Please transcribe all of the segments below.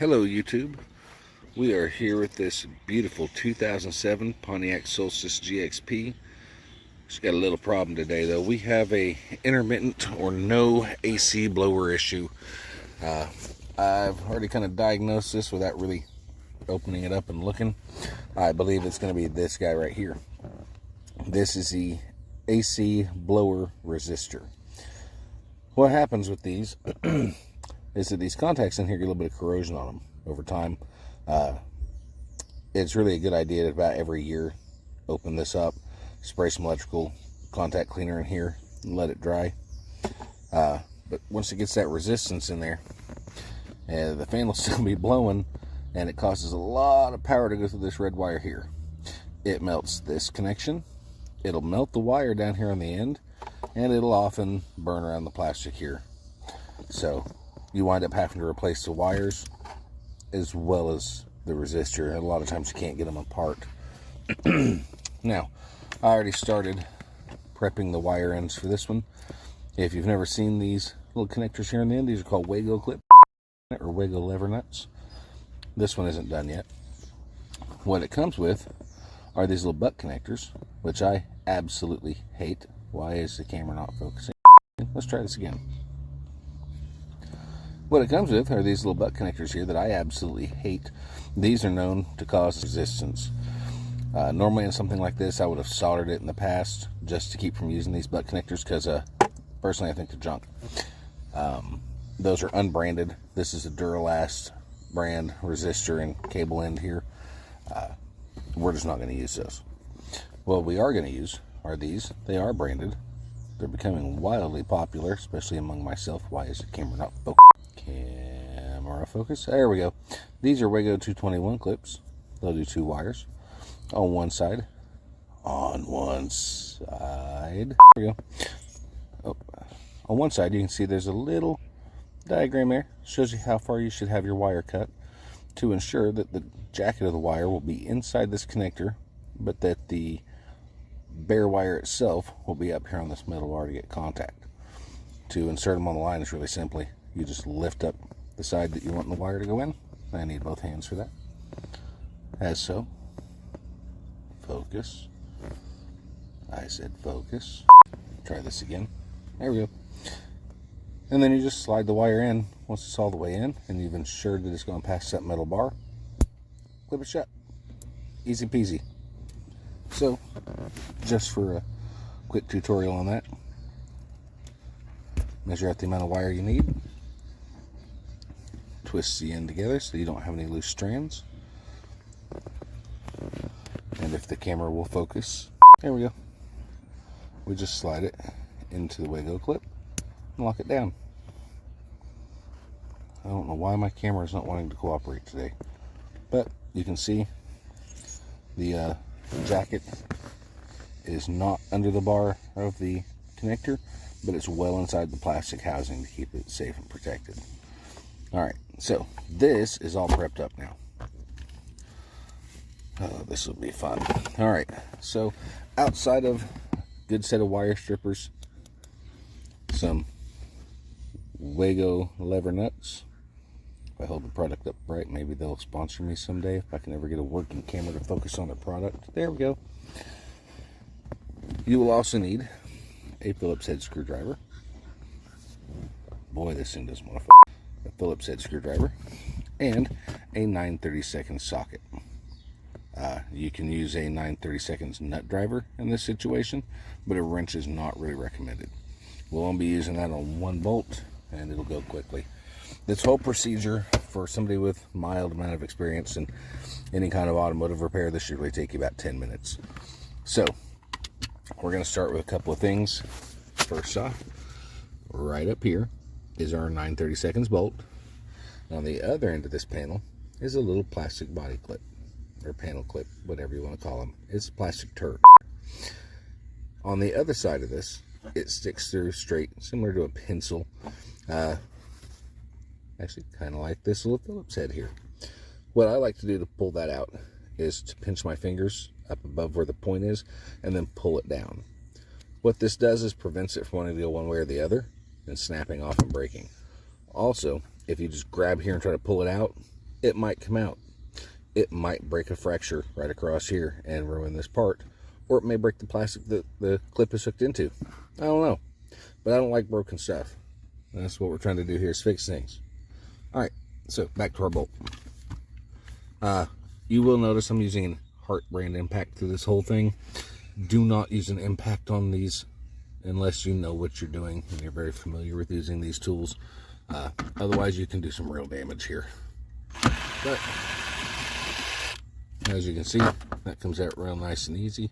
Hello YouTube. We are here with this beautiful 2007 Pontiac Solstice GXP. Just got a little problem today though. We have a intermittent or no AC blower issue. I've already kind of diagnosed this without really opening it up and looking. I believe it's going to be this guy right here. This is the AC blower resistor. What happens with these is that these contacts in here get a little bit of corrosion on them over time. It's really a good idea to about every year open this up, spray some electrical contact cleaner in here, and let it dry. But once it gets that resistance in there, the fan will still be blowing, and it causes a lot of power to go through this red wire here. It melts this connection, it'll melt the wire down here on the end, and it'll often burn around the plastic here. So you wind up having to replace the wires as well as the resistor, and a lot of times you can't get them apart. Now, I already started prepping the wire ends for this one. If you've never seen these little connectors here in the end, these are called Wago clip or Wago lever nuts. This one isn't done yet. What it comes with are these little butt connectors, which I absolutely hate. Why is the camera not focusing? Let's try this again. What it comes with are these little butt connectors here that I absolutely hate. These are known to cause resistance. Normally in something like this, I would have soldered it in the past just to keep from using these butt connectors because personally I think they're junk. Those are unbranded. This is a Duralast brand resistor and cable end here. We're just not going to use those. What we are going to use are these. They are branded. They're becoming wildly popular, especially among myself. Why is the camera not focused? Camera focus. There we go. These are Wago 221 clips. They'll do 2 wires on one side. On one side. There we go. Oh. On one side, you can see there's a little diagram there. Shows you how far you should have your wire cut to ensure that the jacket of the wire will be inside this connector, but that the bare wire itself will be up here on this metal bar to get contact. To insert them on the line is really simply, you just lift up the side that you want the wire to go in. I need both hands for that. As so. Focus. I said focus. Try this again. There we go. And then you just slide the wire in once it's all the way in, and you've ensured that it's going past that metal bar. Clip it shut. Easy peasy. So, just for a quick tutorial on that, measure out the amount of wire you need. Twist the end together so you don't have any loose strands. And if the camera will focus, there we go. We just slide it into the Wago clip and lock it down. I don't know why my camera is not wanting to cooperate today, but you can see the jacket is not under the bar of the connector, but it's well inside the plastic housing to keep it safe and protected. Alright, so this is all prepped up now. Oh, this will be fun. Alright, so outside of a good set of wire strippers, some Wago lever nuts. If I hold the product up right, maybe they'll sponsor me someday if I can ever get a working camera to focus on their product. There we go. You will also need a Phillips head screwdriver. Boy, this thing doesn't want to a Phillips head screwdriver. And a 9/32 socket. You can use a 9/32 nut driver in this situation, but a wrench is not really recommended. We'll only be using that on 1 bolt, and it'll go quickly. This whole procedure, for somebody with mild amount of experience in any kind of automotive repair, this should really take you about 10 minutes. So, we're going to start with a couple of things. First off, right up here is our 9/32 bolt. On the other end of this panel is a little plastic body clip, or panel clip, whatever you want to call them. It's plastic turd. On the other side of this, it sticks through straight, similar to a pencil. Actually, kind of like this little Phillips head here. What I like to do to pull that out is to pinch my fingers up above where the point is and then pull it down. What this does is prevents it from wanting to go one way or the other and snapping off and breaking. Also, if you just grab here and try to pull it out, it might come out. It might break a fracture right across here and ruin this part, or it may break the plastic that the clip is hooked into. I don't know, but I don't like broken stuff. That's what we're trying to do here, is fix things. All right, so back to our bolt. You will notice I'm using an Hart brand impact through this whole thing. Do not use an impact on these unless you know what you're doing and you're very familiar with using these tools. Otherwise, you can do some real damage here. But as you can see, that comes out real nice and easy.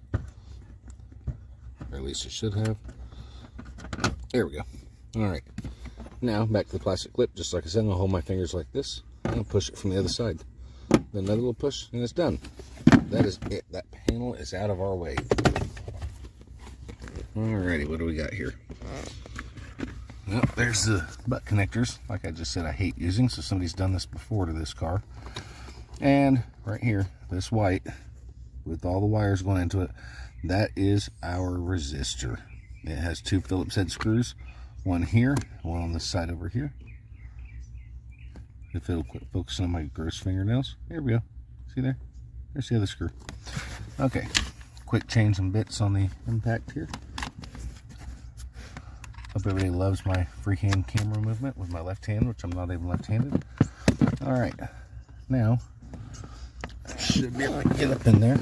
Or at least it should have. There we go. All right. Now, back to the plastic clip. Just like I said, I'll hold my fingers like this and push it from the other side. Then another little push, and it's done. That is it. That panel is out of our way. Alrighty, what do we got here? Well, there's the butt connectors. Like I just said, I hate using, so somebody's done this before to this car. And right here, this white, with all the wires going into it, that is our resistor. It has 2 Phillips head screws, one here, one on this side over here. If it'll quit focusing on my gross fingernails. There we go. See there? There's the other screw. Okay, quick change some bits on the impact here. Hope everybody loves my freehand camera movement with my left hand, which I'm not even left-handed. All right, now I should be able to get up in there.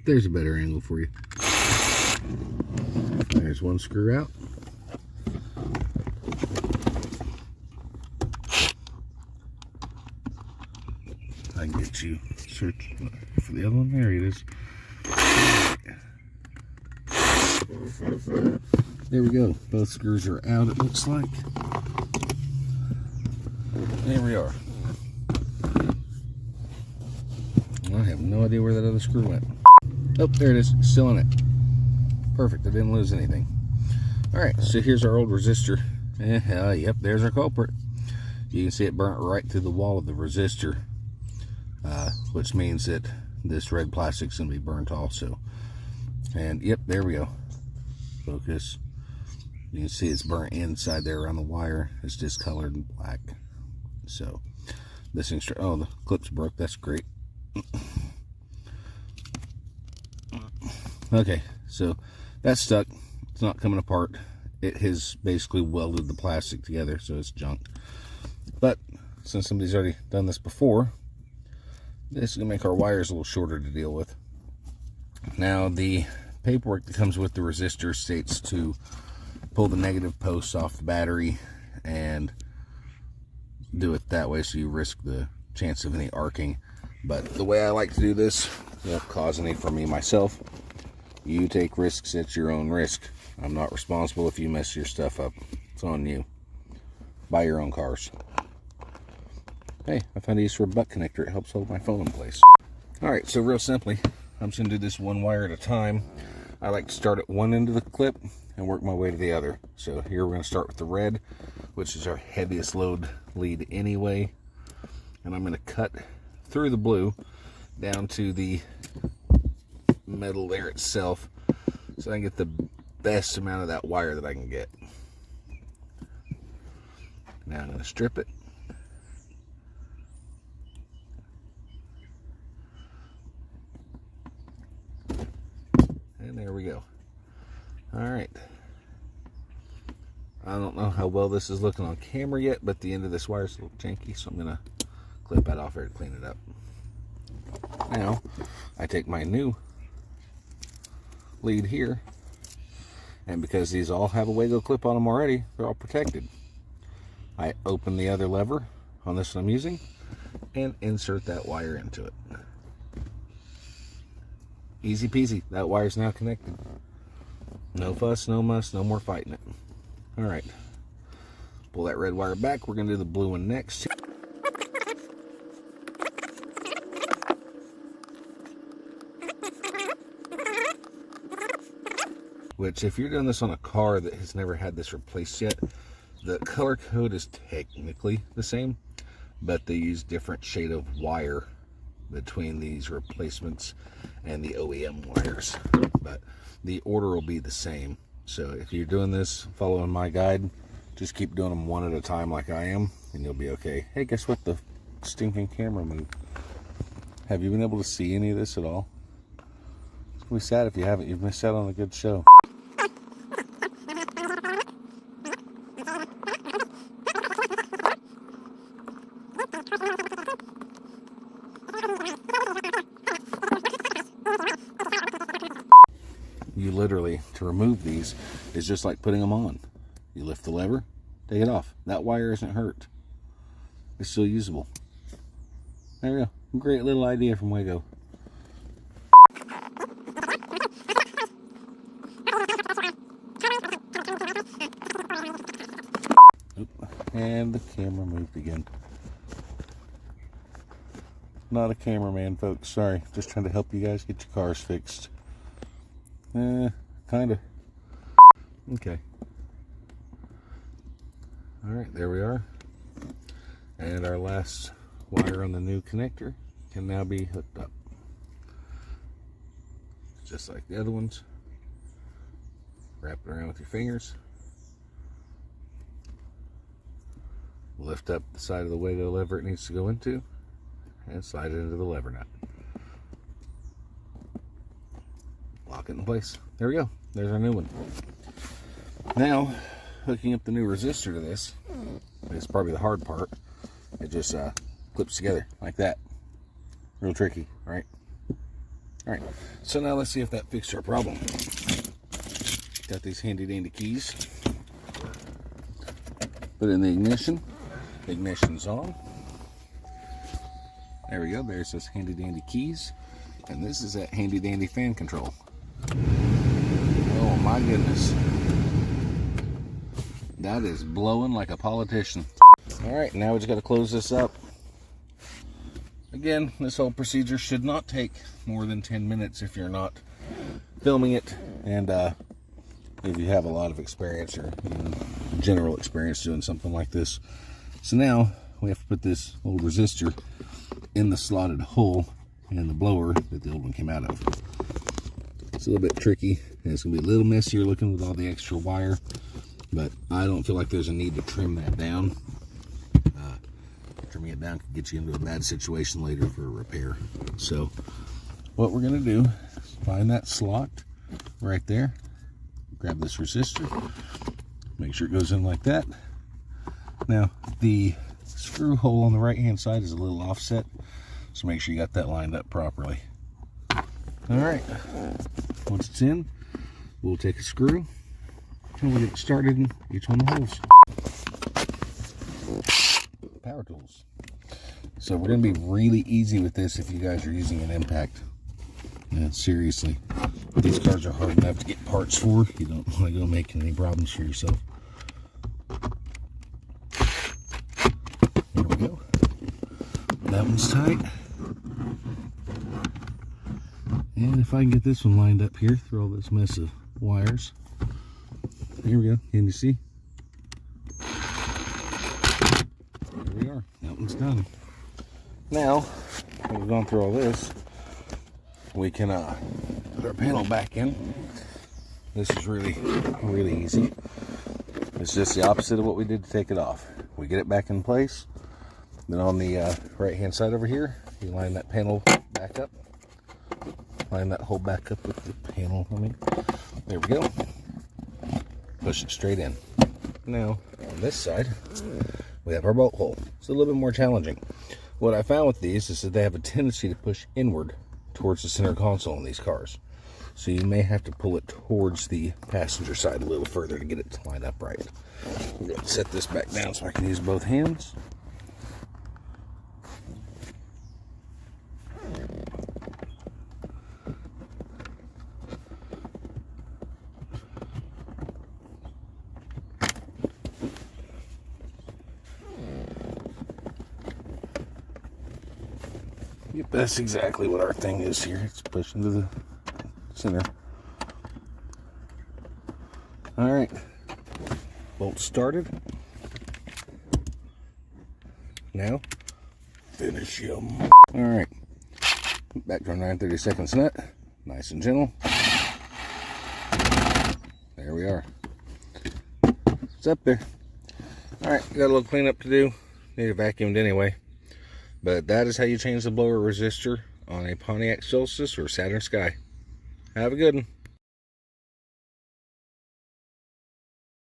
There's a better angle for you. There's one screw out. I can get you search for the other one. There it is. There we go. Both screws are out, it looks like. There we are. I have no idea where that other screw went. Oh, there it is. Still in it. Perfect. I didn't lose anything. Alright, so here's our old resistor. Yep, there's our culprit. You can see it burnt right through the wall of the resistor, which means that this red plastic's going to be burnt also. And yep, there we go. Focus. You can see it's burnt inside there around the wire. It's discolored and black. So this thing's, oh, the clip's broke. That's great. Okay, so that's stuck. It's not coming apart. It has basically welded the plastic together, so it's junk. But since somebody's already done this before, this is gonna make our wires a little shorter to deal with. Now, the paperwork that comes with the resistor states to pull the negative posts off the battery and do it that way, so you risk the chance of any arcing. But the way I like to do this won't cause any for me myself. You take risks at your own risk. I'm not responsible if you mess your stuff up. It's on you. Buy your own cars. Hey, I found a use for a butt connector. It helps hold my phone in place. Alright, so real simply, I'm just going to do this one wire at a time. I like to start at one end of the clip and work my way to the other. So here we're going to start with the red, which is our heaviest load lead anyway. And I'm going to cut through the blue down to the metal there itself, so I can get the best amount of that wire that I can get. Now I'm going to strip it. And there we go. Alright. I don't know how well this is looking on camera yet, but the end of this wire is a little janky, so I'm going to clip that off here to clean it up. Now, I take my new lead here, and because these all have a Wago clip on them already, they're all protected. I open the other lever on this one I'm using and insert that wire into it. Easy peasy. That wire's now connected. No fuss, no muss, no more fighting it. Alright. Pull that red wire back. We're going to do the blue one next. Which, if you're doing this on a car that has never had this replaced yet, the color code is technically the same, but they use different shade of wire between these replacements and the OEM wires, but the order will be the same. So if you're doing this following my guide, just keep doing them one at a time like I am, and you'll be okay. Hey, guess what? The stinking camera moved. Have you been able to see any of this at all? It's gonna be sad if you haven't. You've missed out on a good show. You literally, to remove these, is just like putting them on. You lift the lever, take it off. That wire isn't hurt. It's still usable. There we go. Great little idea from Wago. Oop. And the camera moved again. Not a cameraman, folks. Sorry. Just trying to help you guys get your cars fixed. Kinda. Okay. Alright, there we are. And our last wire on the new connector can now be hooked up. Just like the other ones. Wrap it around with your fingers. Lift up the side of the Wago lever it needs to go into, and slide it into the lever nut. Lock it in place. There we go. There's our new one. Now, hooking up the new resistor to this is probably the hard part. It just clips together like that. Real tricky, right? All right. So now let's see if that fixed our problem. Got these handy dandy keys. Put in the ignition. Ignition's on. There we go. There's those handy dandy keys. And this is that handy dandy fan control. Oh my goodness. That is blowing like a politician. All right, now we just got to close this up. Again, this whole procedure should not take more than 10 minutes if you're not filming it, and if you have a lot of experience or general experience doing something like this. So now we have to put this old resistor in the slotted hole in the blower that the old one came out of. It's a little bit tricky, and it's going to be a little messier looking with all the extra wire, but I don't feel like there's a need to trim that down. Trimming it down could get you into a bad situation later for a repair. So what we're going to do is find that slot right there, grab this resistor, make sure it goes in like that. Now the screw hole on the right hand side is a little offset, so make sure you got that lined up properly. All right, once it's in, we'll take a screw and we'll get it started in each one of the holes. Power tools. So we're going to be really easy with this if you guys are using an impact. Yeah, seriously, these cars are hard enough to get parts for. You don't want to go making any problems for yourself. There we go. That one's tight. And if I can get this one lined up here through all this mess of wires. Here we go. Can you see? There we are. That one's done. Now, when we've gone through all this, we can put our panel back in. This is really, really easy. It's just the opposite of what we did to take it off. We get it back in place. Then on the right hand side over here, you line that panel back up. Line that hole back up with the panel. There we go. Push it straight in. Now, on this side, we have our bolt hole. It's a little bit more challenging. What I found with these is that they have a tendency to push inward towards the center console in these cars. So you may have to pull it towards the passenger side a little further to get it to line up right. I'm going to set this back down so I can use both hands. Yep, that's exactly what our thing is here. It's pushing to the center. All right, bolt started. Now, finish them. All right, Back to our 9/32 nut. Nice and gentle. There we are. It's up there. Alright, got a little cleanup to do. Need it vacuumed anyway. But that is how you change the blower resistor on a Pontiac Solstice or Saturn Sky. Have a good one.